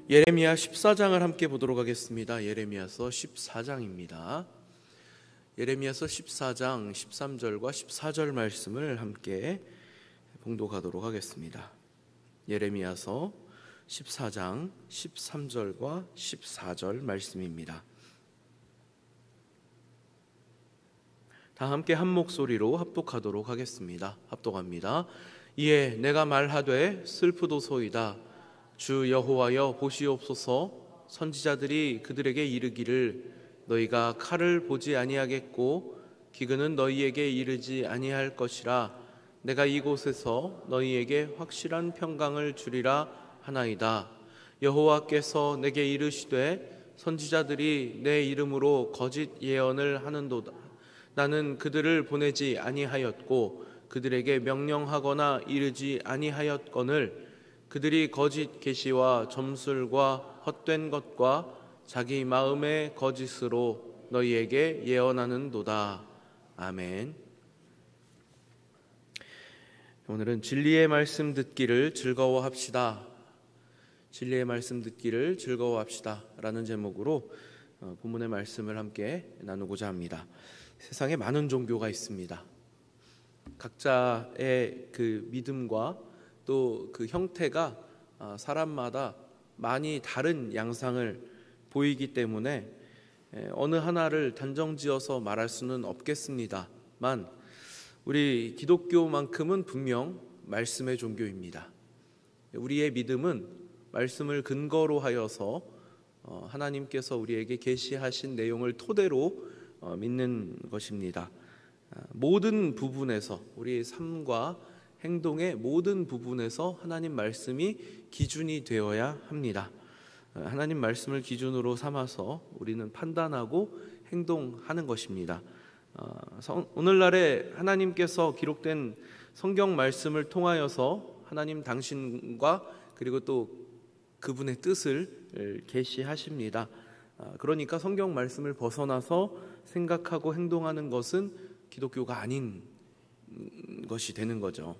예레미야 14장을 함께 보도록 하겠습니다. 예레미야서 14장입니다. 예레미야서 14장 13절과 14절 말씀을 함께 봉독하도록 하겠습니다. 예레미야서 14장 13절과 14절 말씀입니다. 다 함께 한 목소리로 합독하도록 하겠습니다. 합독합니다. 이에 내가 말하되 슬프도소이다. 주 여호와여 보시옵소서. 선지자들이 그들에게 이르기를 너희가 칼을 보지 아니하겠고 기근은 너희에게 이르지 아니할 것이라. 내가 이곳에서 너희에게 확실한 평강을 주리라 하나이다. 여호와께서 내게 이르시되 선지자들이 내 이름으로 거짓 예언을 하는도다. 나는 그들을 보내지 아니하였고 그들에게 명령하거나 이르지 아니하였거늘 그들이 거짓 계시와 점술과 헛된 것과 자기 마음의 거짓으로 너희에게 예언하는도다. 아멘. 오늘은 진리의 말씀 듣기를 즐거워합시다. 진리의 말씀 듣기를 즐거워합시다 라는 제목으로 본문의 말씀을 함께 나누고자 합니다. 세상에 많은 종교가 있습니다. 각자의 그 믿음과 또 그 형태가 사람마다 많이 다른 양상을 보이기 때문에 어느 하나를 단정지어서 말할 수는 없겠습니다만 우리 기독교만큼은 분명 말씀의 종교입니다. 우리의 믿음은 말씀을 근거로 하여서 하나님께서 우리에게 계시하신 내용을 토대로 믿는 것입니다. 모든 부분에서 우리의 삶과 행동의 모든 부분에서 하나님 말씀이 기준이 되어야 합니다. 하나님 말씀을 기준으로 삼아서 우리는 판단하고 행동하는 것입니다. 오늘날에 하나님께서 기록된 성경 말씀을 통하여서 하나님 당신과 그리고 또 그분의 뜻을 계시하십니다. 그러니까 성경 말씀을 벗어나서 생각하고 행동하는 것은 기독교가 아닌 것이 되는 거죠.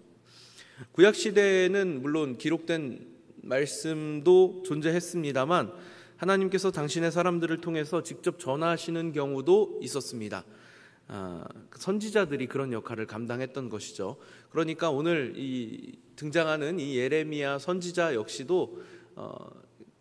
구약시대에는 물론 기록된 말씀도 존재했습니다만 하나님께서 당신의 사람들을 통해서 직접 전하시는 경우도 있었습니다. 선지자들이 그런 역할을 감당했던 것이죠. 그러니까 오늘 등장하는 이 예레미야 선지자 역시도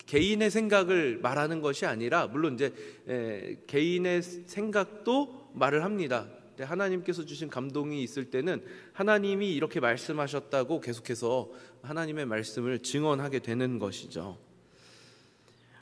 개인의 생각을 말하는 것이 아니라 물론 이제 개인의 생각도 말을 합니다. 하나님께서 주신 감동이 있을 때는 하나님이 이렇게 말씀하셨다고 계속해서 하나님의 말씀을 증언하게 되는 것이죠.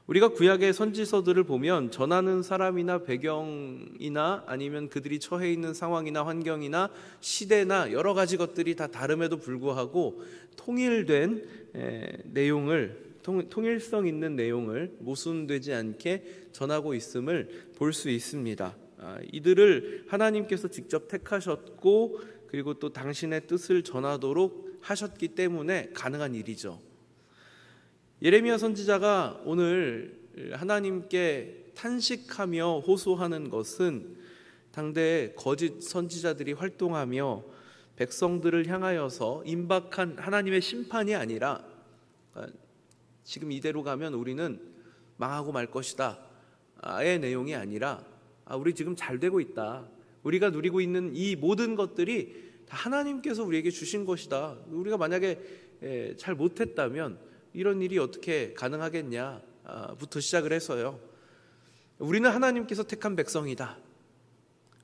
우리가 구약의 선지서들을 보면 전하는 사람이나 배경이나 아니면 그들이 처해 있는 상황이나 환경이나 시대나 여러 가지 것들이 다 다름에도 불구하고 통일된 내용을 통일성 있는 내용을 모순되지 않게 전하고 있음을 볼 수 있습니다. 이들을 하나님께서 직접 택하셨고 그리고 또 당신의 뜻을 전하도록 하셨기 때문에 가능한 일이죠. 예레미야 선지자가 오늘 하나님께 탄식하며 호소하는 것은 당대의 거짓 선지자들이 활동하며 백성들을 향하여서 임박한 하나님의 심판이 아니라 지금 이대로 가면 우리는 망하고 말 것이다 의 내용이 아니라 우리 지금 잘 되고 있다. 우리가 누리고 있는 이 모든 것들이 다 하나님께서 우리에게 주신 것이다. 우리가 만약에 잘 못했다면 이런 일이 어떻게 가능하겠냐부터 시작을 해서요. 우리는 하나님께서 택한 백성이다.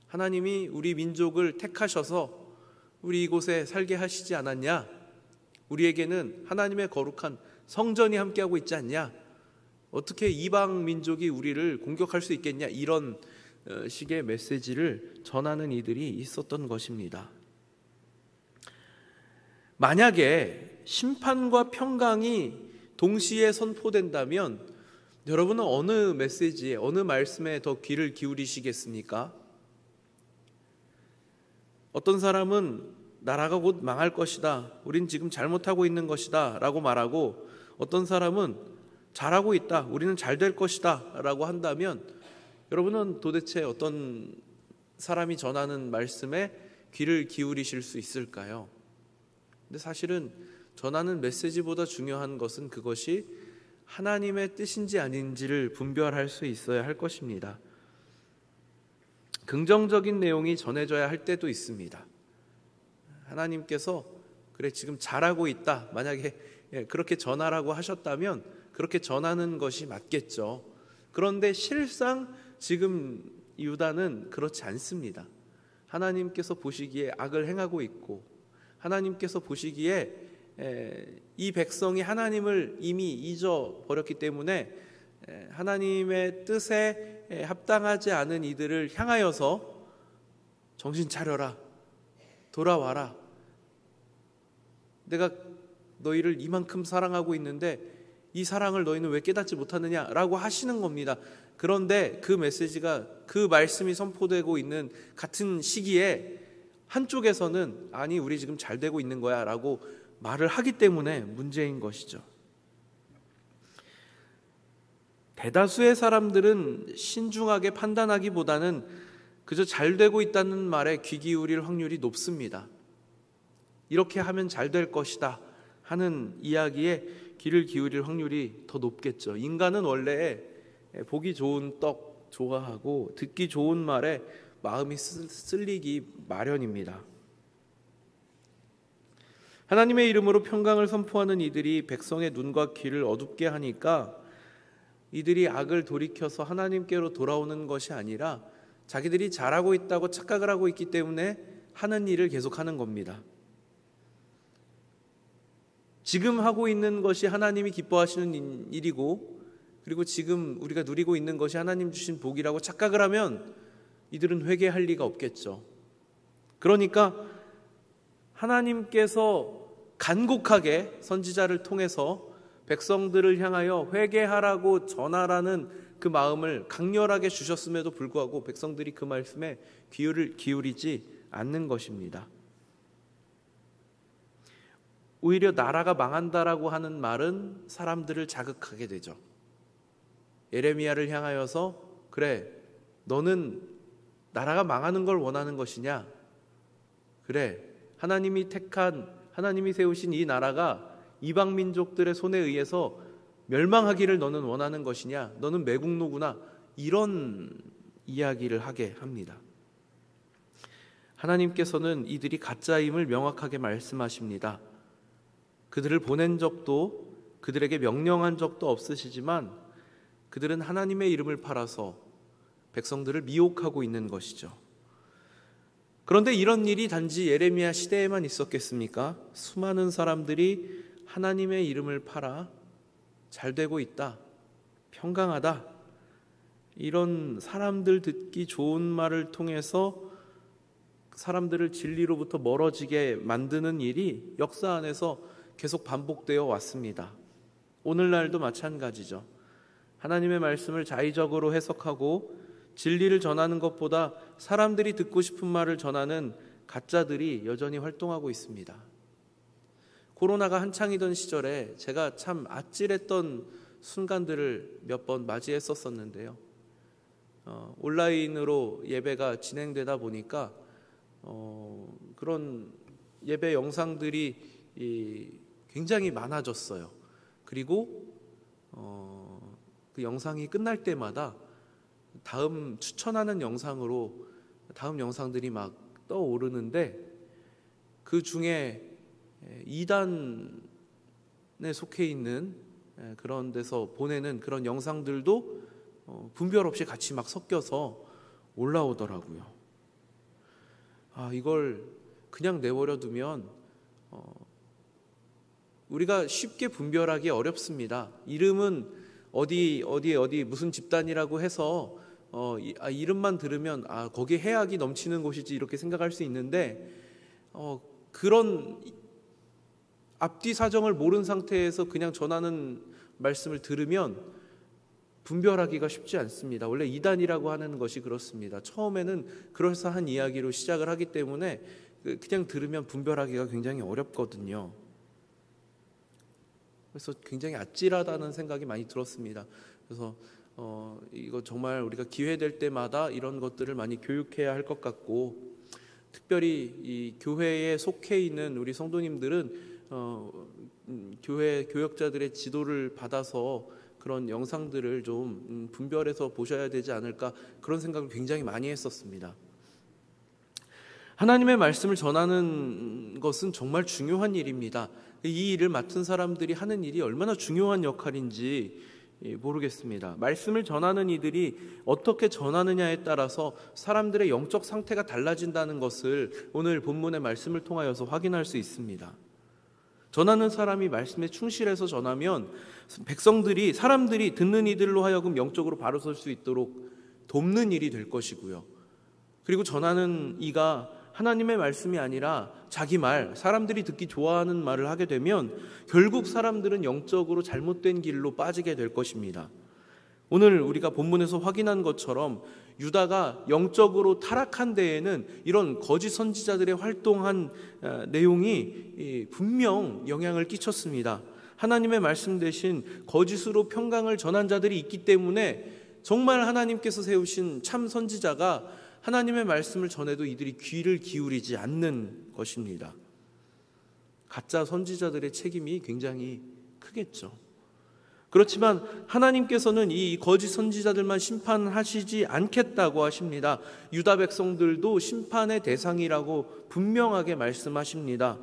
하나님이 우리 민족을 택하셔서 우리 이곳에 살게 하시지 않았냐? 우리에게는 하나님의 거룩한 성전이 함께하고 있지 않냐? 어떻게 이방 민족이 우리를 공격할 수 있겠냐? 이런 식의 메시지를 전하는 이들이 있었던 것입니다. 만약에 심판과 평강이 동시에 선포된다면 여러분은 어느 메시지에, 어느 말씀에 더 귀를 기울이시겠습니까? 어떤 사람은 나라가 곧 망할 것이다, 우린 지금 잘못하고 있는 것이다 라고 말하고, 어떤 사람은 잘하고 있다, 우리는 잘 될 것이다 라고 한다면 여러분은 도대체 어떤 사람이 전하는 말씀에 귀를 기울이실 수 있을까요? 근데 사실은 전하는 메시지보다 중요한 것은 그것이 하나님의 뜻인지 아닌지를 분별할 수 있어야 할 것입니다. 긍정적인 내용이 전해져야 할 때도 있습니다. 하나님께서 그래 지금 잘하고 있다, 만약에 그렇게 전하라고 하셨다면 그렇게 전하는 것이 맞겠죠. 그런데 실상 지금 유다는 그렇지 않습니다. 하나님께서 보시기에 악을 행하고 있고, 하나님께서 보시기에 이 백성이 하나님을 이미 잊어버렸기 때문에 하나님의 뜻에 합당하지 않은 이들을 향하여서 정신 차려라, 돌아와라, 내가 너희를 이만큼 사랑하고 있는데 이 사랑을 너희는 왜 깨닫지 못하느냐라고 하시는 겁니다. 그런데 그 메시지가, 그 말씀이 선포되고 있는 같은 시기에 한쪽에서는 아니 우리 지금 잘 되고 있는 거야 라고 말을 하기 때문에 문제인 것이죠. 대다수의 사람들은 신중하게 판단하기보다는 그저 잘 되고 있다는 말에 귀 기울일 확률이 높습니다. 이렇게 하면 잘 될 것이다 하는 이야기에 귀를 기울일 확률이 더 높겠죠. 인간은 원래 보기 좋은 떡 좋아하고 듣기 좋은 말에 마음이 쓸리기 마련입니다. 하나님의 이름으로 평강을 선포하는 이들이 백성의 눈과 귀를 어둡게 하니까 이들이 악을 돌이켜서 하나님께로 돌아오는 것이 아니라 자기들이 잘하고 있다고 착각을 하고 있기 때문에 하는 일을 계속하는 겁니다. 지금 하고 있는 것이 하나님이 기뻐하시는 일이고, 그리고 지금 우리가 누리고 있는 것이 하나님 주신 복이라고 착각을 하면 이들은 회개할 리가 없겠죠. 그러니까 하나님께서 간곡하게 선지자를 통해서 백성들을 향하여 회개하라고 전하라는 그 마음을 강렬하게 주셨음에도 불구하고 백성들이 그 말씀에 귀를 기울이지 않는 것입니다. 오히려 나라가 망한다라고 하는 말은 사람들을 자극하게 되죠. 예레미야를 향하여서 그래, 너는 나라가 망하는 걸 원하는 것이냐? 그래, 하나님이 택한, 하나님이 세우신 이 나라가 이방 민족들의 손에 의해서 멸망하기를 너는 원하는 것이냐? 너는 매국노구나. 이런 이야기를 하게 합니다. 하나님께서는 이들이 가짜임을 명확하게 말씀하십니다. 그들을 보낸 적도, 그들에게 명령한 적도 없으시지만 그들은 하나님의 이름을 팔아서 백성들을 미혹하고 있는 것이죠. 그런데 이런 일이 단지 예레미야 시대에만 있었겠습니까? 수많은 사람들이 하나님의 이름을 팔아 잘 되고 있다, 평강하다, 이런 사람들 듣기 좋은 말을 통해서 사람들을 진리로부터 멀어지게 만드는 일이 역사 안에서 계속 반복되어 왔습니다. 오늘날도 마찬가지죠. 하나님의 말씀을 자의적으로 해석하고 진리를 전하는 것보다 사람들이 듣고 싶은 말을 전하는 가짜들이 여전히 활동하고 있습니다. 코로나가 한창이던 시절에 제가 참 아찔했던 순간들을 몇 번 맞이했었는데요. 온라인으로 예배가 진행되다 보니까 그런 예배 영상들이 굉장히 많아졌어요. 그리고 그 영상이 끝날 때마다 다음 추천하는 영상으로 다음 영상들이 막 떠오르는데, 그 중에 이단에 속해 있는 그런 데서 보내는 그런 영상들도 분별 없이 같이 막 섞여서 올라오더라고요. 이걸 그냥 내버려 두면 우리가 쉽게 분별하기 어렵습니다. 이름은 어디 무슨 집단이라고 해서 이름만 들으면 거기에 해악이 넘치는 곳이지 이렇게 생각할 수 있는데, 그런 앞뒤 사정을 모른 상태에서 그냥 전하는 말씀을 들으면 분별하기가 쉽지 않습니다. 원래 이단이라고 하는 것이 그렇습니다. 처음에는 그럴싸한 이야기로 시작을 하기 때문에 그냥 들으면 분별하기가 굉장히 어렵거든요. 그래서 굉장히 아찔하다는 생각이 많이 들었습니다. 그래서 이거 정말 우리가 기회 될 때마다 이런 것들을 많이 교육해야 할 것 같고, 특별히 이 교회에 속해 있는 우리 성도님들은 교회 교역자들의 지도를 받아서 그런 영상들을 좀 분별해서 보셔야 되지 않을까, 그런 생각을 굉장히 많이 했었습니다. 하나님의 말씀을 전하는 것은 정말 중요한 일입니다. 이 일을 맡은 사람들이 하는 일이 얼마나 중요한 역할인지 모르겠습니다. 말씀을 전하는 이들이 어떻게 전하느냐에 따라서 사람들의 영적 상태가 달라진다는 것을 오늘 본문의 말씀을 통하여서 확인할 수 있습니다. 전하는 사람이 말씀에 충실해서 전하면 백성들이, 사람들이 듣는 이들로 하여금 영적으로 바로 설 수 있도록 돕는 일이 될 것이고요. 그리고 전하는 이가 하나님의 말씀이 아니라 자기 말, 사람들이 듣기 좋아하는 말을 하게 되면 결국 사람들은 영적으로 잘못된 길로 빠지게 될 것입니다. 오늘 우리가 본문에서 확인한 것처럼 유다가 영적으로 타락한 데에는 이런 거짓 선지자들의 활동한 내용이 분명 영향을 끼쳤습니다. 하나님의 말씀 대신 거짓으로 평강을 전한 자들이 있기 때문에 정말 하나님께서 세우신 참 선지자가 하나님의 말씀을 전해도 이들이 귀를 기울이지 않는 것입니다. 가짜 선지자들의 책임이 굉장히 크겠죠. 그렇지만 하나님께서는 이 거짓 선지자들만 심판하시지 않겠다고 하십니다. 유다 백성들도 심판의 대상이라고 분명하게 말씀하십니다.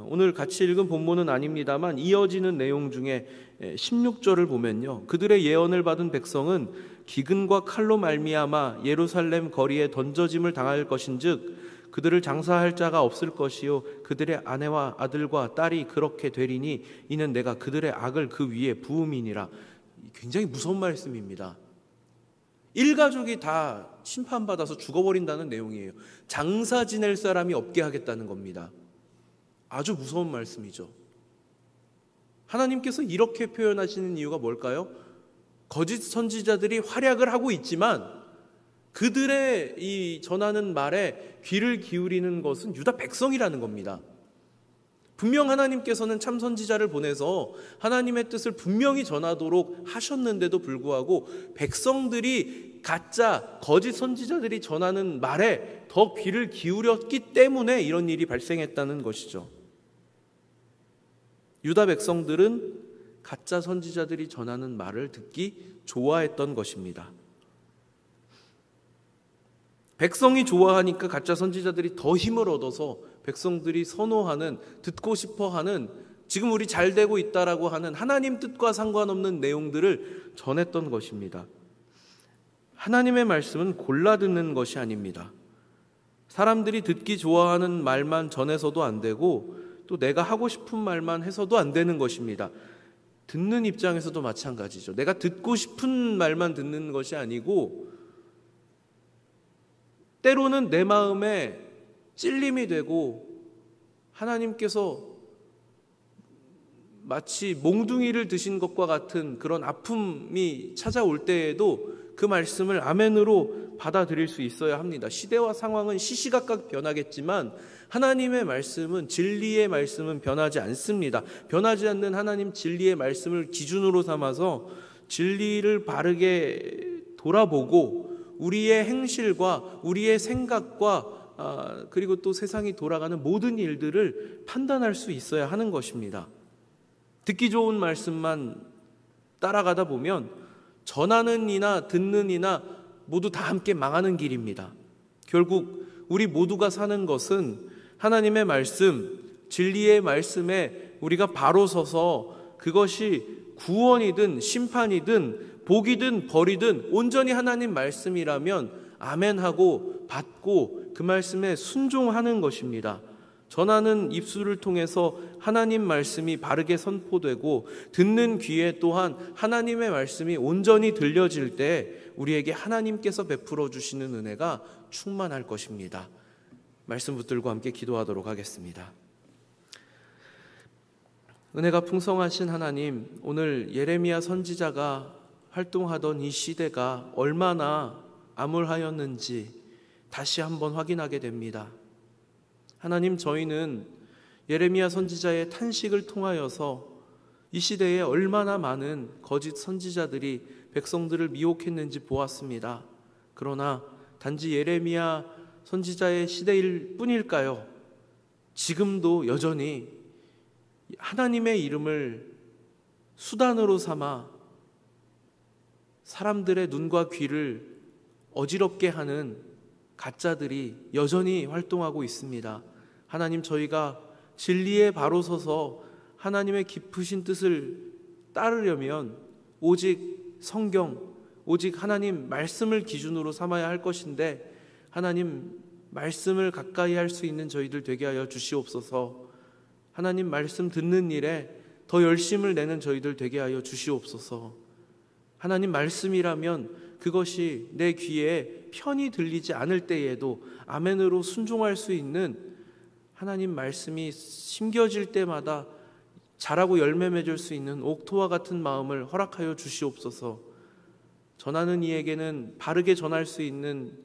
오늘 같이 읽은 본문은 아닙니다만 이어지는 내용 중에 16절을 보면요, 그들의 예언을 받은 백성은 기근과 칼로 말미암아 예루살렘 거리에 던져짐을 당할 것인즉 그들을 장사할 자가 없을 것이요 그들의 아내와 아들과 딸이 그렇게 되리니 이는 내가 그들의 악을 그 위에 부음이니라. 굉장히 무서운 말씀입니다. 일가족이 다 심판받아서 죽어버린다는 내용이에요. 장사 지낼 사람이 없게 하겠다는 겁니다. 아주 무서운 말씀이죠. 하나님께서 이렇게 표현하시는 이유가 뭘까요? 거짓 선지자들이 활약을 하고 있지만 그들의 이 전하는 말에 귀를 기울이는 것은 유다 백성이라는 겁니다. 분명 하나님께서는 참 선지자를 보내서 하나님의 뜻을 분명히 전하도록 하셨는데도 불구하고 백성들이 가짜 거짓 선지자들이 전하는 말에 더 귀를 기울였기 때문에 이런 일이 발생했다는 것이죠. 유다 백성들은 가짜 선지자들이 전하는 말을 듣기 좋아했던 것입니다. 백성이 좋아하니까 가짜 선지자들이 더 힘을 얻어서 백성들이 선호하는, 듣고 싶어하는, 지금 우리 잘 되고 있다라고 하는 하나님 뜻과 상관없는 내용들을 전했던 것입니다. 하나님의 말씀은 골라 듣는 것이 아닙니다. 사람들이 듣기 좋아하는 말만 전해서도 안 되고 또 내가 하고 싶은 말만 해서도 안 되는 것입니다. 듣는 입장에서도 마찬가지죠. 내가 듣고 싶은 말만 듣는 것이 아니고 때로는 내 마음에 찔림이 되고 하나님께서 마치 몽둥이를 드신 것과 같은 그런 아픔이 찾아올 때에도 그 말씀을 아멘으로 받아들일 수 있어야 합니다. 시대와 상황은 시시각각 변하겠지만 하나님의 말씀은, 진리의 말씀은 변하지 않습니다. 변하지 않는 하나님 진리의 말씀을 기준으로 삼아서 진리를 바르게 돌아보고 우리의 행실과 우리의 생각과 그리고 또 세상이 돌아가는 모든 일들을 판단할 수 있어야 하는 것입니다. 듣기 좋은 말씀만 따라가다 보면 전하는 이나 듣는 이나 모두 다 함께 망하는 길입니다. 결국 우리 모두가 사는 것은 하나님의 말씀, 진리의 말씀에 우리가 바로 서서 그것이 구원이든 심판이든 복이든 벌이든 온전히 하나님 말씀이라면 아멘하고 받고 그 말씀에 순종하는 것입니다. 전하는 입술을 통해서 하나님 말씀이 바르게 선포되고 듣는 귀에 또한 하나님의 말씀이 온전히 들려질 때 우리에게 하나님께서 베풀어 주시는 은혜가 충만할 것입니다. 말씀 붙들고 함께 기도하도록 하겠습니다. 은혜가 풍성하신 하나님, 오늘 예레미야 선지자가 활동하던 이 시대가 얼마나 암울하였는지 다시 한번 확인하게 됩니다. 하나님, 저희는 예레미야 선지자의 탄식을 통하여서 이 시대에 얼마나 많은 거짓 선지자들이 백성들을 미혹했는지 보았습니다. 그러나 단지 예레미야 선지자의 시대일 뿐일까요? 지금도 여전히 하나님의 이름을 수단으로 삼아 사람들의 눈과 귀를 어지럽게 하는 가짜들이 여전히 활동하고 있습니다. 하나님, 저희가 진리에 바로 서서 하나님의 깊으신 뜻을 따르려면 오직 성경, 오직 하나님 말씀을 기준으로 삼아야 할 것인데, 하나님 말씀을 가까이 할 수 있는 저희들 되게 하여 주시옵소서. 하나님 말씀 듣는 일에 더 열심을 내는 저희들 되게 하여 주시옵소서. 하나님 말씀이라면 그것이 내 귀에 편히 들리지 않을 때에도 아멘으로 순종할 수 있는 하나님 말씀이 심겨질 때마다 자라고 열매 맺을 수 있는 옥토와 같은 마음을 허락하여 주시옵소서. 전하는 이에게는 바르게 전할 수 있는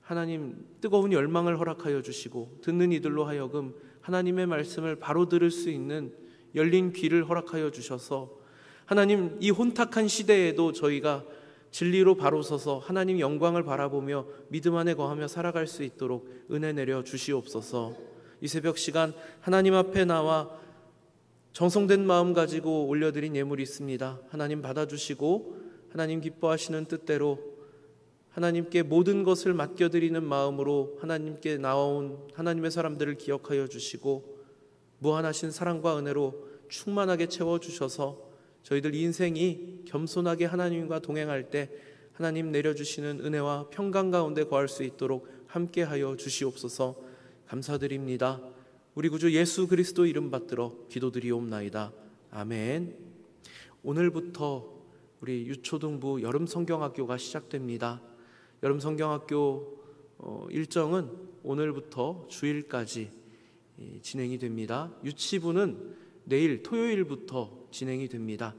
하나님 뜨거운 열망을 허락하여 주시고, 듣는 이들로 하여금 하나님의 말씀을 바로 들을 수 있는 열린 귀를 허락하여 주셔서 하나님, 이 혼탁한 시대에도 저희가 진리로 바로 서서 하나님 영광을 바라보며 믿음 안에 거하며 살아갈 수 있도록 은혜 내려 주시옵소서. 이 새벽 시간 하나님 앞에 나와 정성된 마음 가지고 올려드린 예물이 있습니다. 하나님 받아주시고 하나님 기뻐하시는 뜻대로 하나님께 모든 것을 맡겨드리는 마음으로 하나님께 나온 하나님의 사람들을 기억하여 주시고 무한하신 사랑과 은혜로 충만하게 채워주셔서 저희들 인생이 겸손하게 하나님과 동행할 때 하나님 내려주시는 은혜와 평강 가운데 거할 수 있도록 함께하여 주시옵소서. 감사드립니다. 우리 구주 예수 그리스도 이름 받들어 기도드리옵나이다. 아멘. 오늘부터 우리 유초등부 여름성경학교가 시작됩니다. 여름성경학교 일정은 오늘부터 주일까지 진행이 됩니다. 유치부는 내일 토요일부터 진행이 됩니다.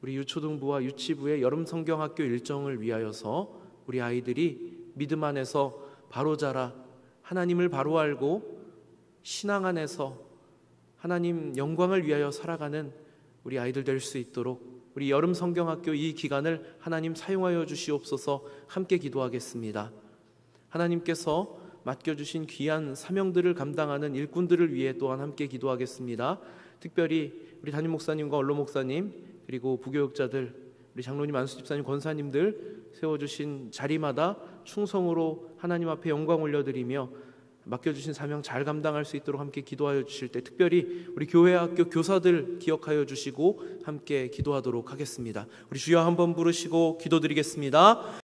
우리 유초등부와 유치부의 여름성경학교 일정을 위하여서 우리 아이들이 믿음 안에서 바로 자라 하나님을 바로 알고 신앙 안에서 하나님 영광을 위하여 살아가는 우리 아이들 될 수 있도록 우리 여름성경학교 이 기간을 하나님 사용하여 주시옵소서. 함께 기도하겠습니다. 하나님께서 맡겨주신 귀한 사명들을 감당하는 일꾼들을 위해 또한 함께 기도하겠습니다. 특별히 우리 담임 목사님과 언로 목사님, 그리고 부교육자들, 우리 장로님, 안수 집사님, 권사님들 세워주신 자리마다 충성으로 하나님 앞에 영광 올려드리며 맡겨주신 사명 잘 감당할 수 있도록 함께 기도하여 주실 때, 특별히 우리 교회 학교 교사들 기억하여 주시고 함께 기도하도록 하겠습니다. 우리 주여 한번 부르시고 기도드리겠습니다.